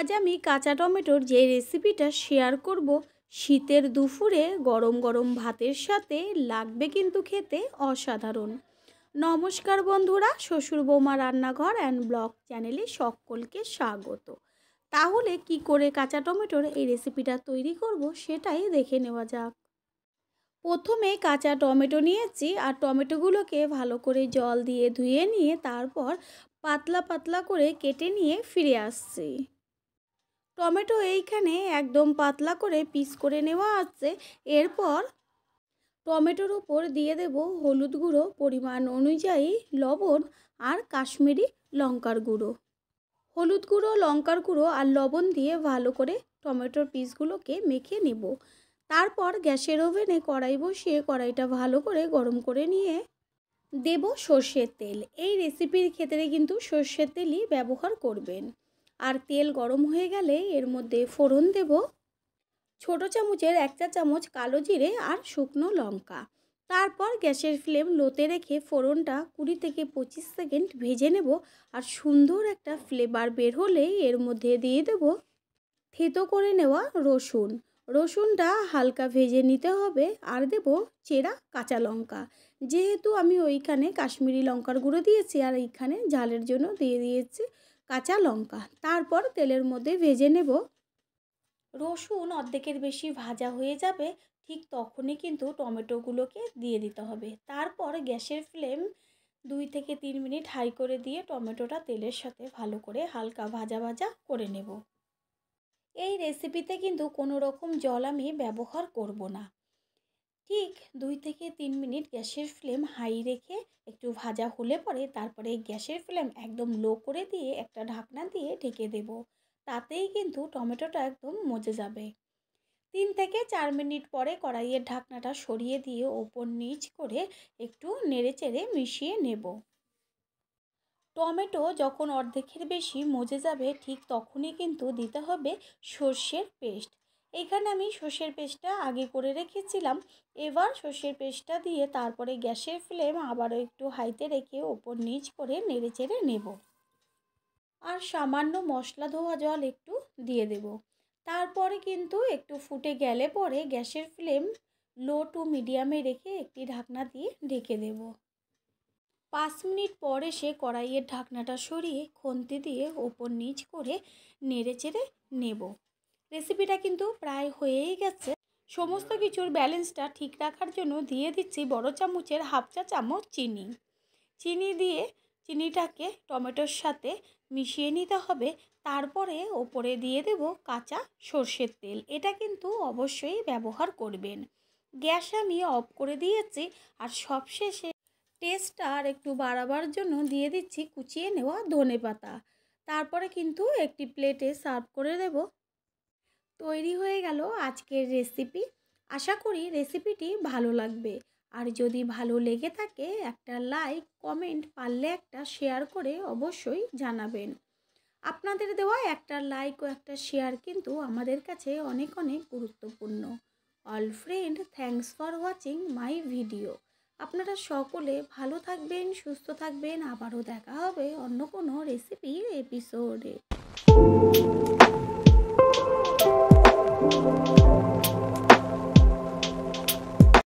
আজ আমি কাঁচা টমেটোর যে রেসিপিটা শেয়ার করব, শীতের দুপুরে গরম গরম ভাতের সাথে লাগবে কিন্তু খেতে অসাধারণ। নমস্কার বন্ধুরা, শ্বশুর বৌমা রান্নাঘর অ্যান্ড ব্লগ চ্যানেলে সকলকে স্বাগত। তাহলে কি করে কাঁচা টমেটোর এই রেসিপিটা তৈরি করব সেটাই দেখে নেওয়া যাক। প্রথমে কাঁচা টমেটো নিয়েছি আর টমেটোগুলোকে ভালো করে জল দিয়ে ধুয়ে নিয়ে তারপর পাতলা পাতলা করে কেটে নিয়ে ফিরে আসছি। টমেটো এইখানে একদম পাতলা করে পিস করে নেওয়া আছে। এরপর টমেটোর উপর দিয়ে দেব হলুদ গুঁড়ো, পরিমাণ অনুযায়ী লবণ আর কাশ্মীরি লঙ্কার গুঁড়ো। হলুদ গুঁড়ো, লঙ্কার গুঁড়ো আর লবণ দিয়ে ভালো করে টমেটোর পিসগুলোকে মেখে নেব। তারপর গ্যাসের ওভেনে কড়াই বসিয়ে কড়াইটা ভালো করে গরম করে নিয়ে দেব সর্ষের তেল। এই রেসিপির ক্ষেত্রে কিন্তু সর্ষের তেলই ব্যবহার করবেন। আর তেল গরম হয়ে গেলে এর মধ্যে ফোড়ন দেব ছোট চামচের 1 চা চামচ কালো জিরে আর শুকনো লঙ্কা। তারপর গ্যাসের ফ্লেম লোতে রেখে ফোড়নটা 20 থেকে 25 সেকেন্ড ভেজে নেব। আর সুন্দর একটা ফ্লেভার বের হলে এর মধ্যে দিয়ে দেব থেতো করে নেওয়া রসুন। রসুনটা হালকা ভেজে নিতে হবে। আর দেব চেরা কাঁচা লঙ্কা। যেহেতু আমি ওইখানে কাশ্মীরি লঙ্কার গুঁড়ো দিয়েছি আর এইখানে ঝালের জন্য দিয়ে দিয়েছি কাঁচা লঙ্কা। তারপর তেলের মধ্যে ভেজে নেব। রসুন অর্ধেকের বেশি ভাজা হয়ে যাবে, ঠিক তখনই কিন্তু টমেটোগুলোকে দিয়ে দিতে হবে। তারপর গ্যাসের ফ্লেম 2 থেকে 3 মিনিট হাই করে দিয়ে টমেটোটা তেলের সাথে ভালো করে হালকা ভাজা ভাজা করে নেব। এই রেসিপিতে কিন্তু কোনো রকম জল আমি ব্যবহার করব না। ঠিক 2 থেকে 3 মিনিট গ্যাসের ফ্লেম হাই রেখে একটু ভাজা হলে পরে তারপরে গ্যাসের ফ্লেম একদম লো করে দিয়ে একটা ঢাকনা দিয়ে ঢেকে দেব। তাতেই কিন্তু টমেটোটা একদম মজে যাবে। 3 থেকে 4 মিনিট পরে কড়াইয়ের ঢাকনাটা সরিয়ে দিয়ে ওপর নিচ করে একটু নেড়েচেড়ে মিশিয়ে নেব। টমেটো যখন অর্ধেকের বেশি মজে যাবে ঠিক তখনই কিন্তু দিতে হবে সর্ষের পেস্ট। এইখানে আমি সর্ষের পেস্টটা আগে করে রেখেছিলাম। এবার সর্ষের পেস্টটা দিয়ে তারপরে গ্যাসের ফ্লেম আবারও একটু হাইতে রেখে ওপর নিচ করে নেড়েচেড়ে নেব। আর সামান্য মশলা ধোয়া জল একটু দিয়ে দেব। তারপরে কিন্তু একটু ফুটে গেলে পরে গ্যাসের ফ্লেম লো টু মিডিয়ামে রেখে একটি ঢাকনা দিয়ে ঢেকে দেব। 5 মিনিট পর এসে কড়াইয়ের ঢাকনাটা সরিয়ে খুন্তি দিয়ে ওপর নিচ করে নেড়েচেড়ে নেব। রেসিপিটা কিন্তু প্রায় হয়েই গেছে। সমস্ত কিছুর ব্যালেন্সটা ঠিক রাখার জন্য দিয়ে দিচ্ছি বড় চামচের 1/2 চা চামচ চিনি। চিনি দিয়ে চিনিটাকে টমেটোর সাথে মিশিয়ে নিতে হবে। তারপরে ওপরে দিয়ে দেব কাঁচা সর্ষের তেল। এটা কিন্তু অবশ্যই ব্যবহার করবেন। গ্যাস আমি অফ করে দিয়েছি। আর সবশেষে টেস্টটা আর একটু বাড়াবার জন্য দিয়ে দিচ্ছি কুচিয়ে নেওয়া ধনেপাতা। তারপরে কিন্তু একটি প্লেটে সার্ভ করে দেব। তৈরি হয়ে গেল আজকের রেসিপি। আশা করি রেসিপিটি ভালো লাগবে। আর যদি ভালো লেগে থাকে একটা লাইক, কমেন্ট, পারলে একটা শেয়ার করে অবশ্যই জানাবেন। আপনাদের দেওয়া একটা লাইক ও একটা শেয়ার কিন্তু আমাদের কাছে অনেক অনেক গুরুত্বপূর্ণ। All friend, thanks for watching my video. আপনারা সকলে ভালো থাকবেন, সুস্থ থাকবেন। আবারও দেখা হবে অন্য কোনো রেসিপির এপিসোডে।